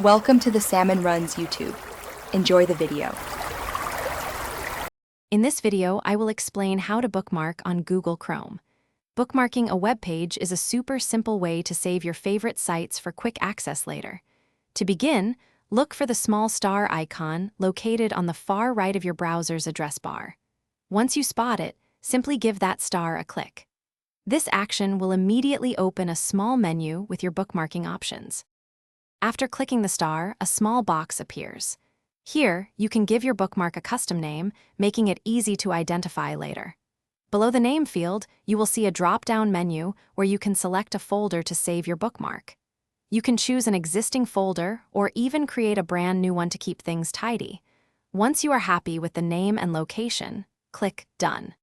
Welcome to the Salmon Runs YouTube. Enjoy the video. In this video, I will explain how to bookmark on Google Chrome. Bookmarking a web page is a super simple way to save your favorite sites for quick access later. To begin, look for the small star icon located on the far right of your browser's address bar. Once you spot it, simply give that star a click. This action will immediately open a small menu with your bookmarking options. After clicking the star, a small box appears. Here, you can give your bookmark a custom name, making it easy to identify later. Below the name field, you will see a drop-down menu where you can select a folder to save your bookmark. You can choose an existing folder or even create a brand new one to keep things tidy. Once you are happy with the name and location, click Done.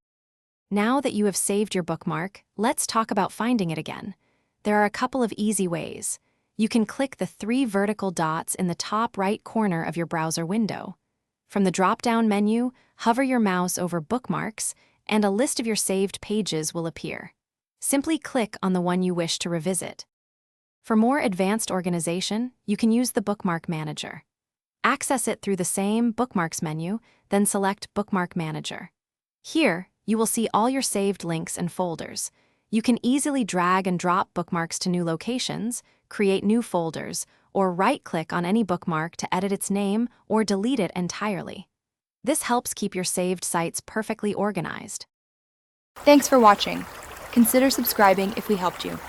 Now that you have saved your bookmark, let's talk about finding it again. There are a couple of easy ways. You can click the 3 vertical dots in the top right corner of your browser window. From the drop-down menu, hover your mouse over Bookmarks, and a list of your saved pages will appear. Simply click on the one you wish to revisit. For more advanced organization, you can use the Bookmark Manager. Access it through the same Bookmarks menu, then select Bookmark Manager. Here, you will see all your saved links and folders. You can easily drag and drop bookmarks to new locations, create new folders, or right-click on any bookmark to edit its name or delete it entirely. This helps keep your saved sites perfectly organized. Thanks for watching. Consider subscribing if we helped you.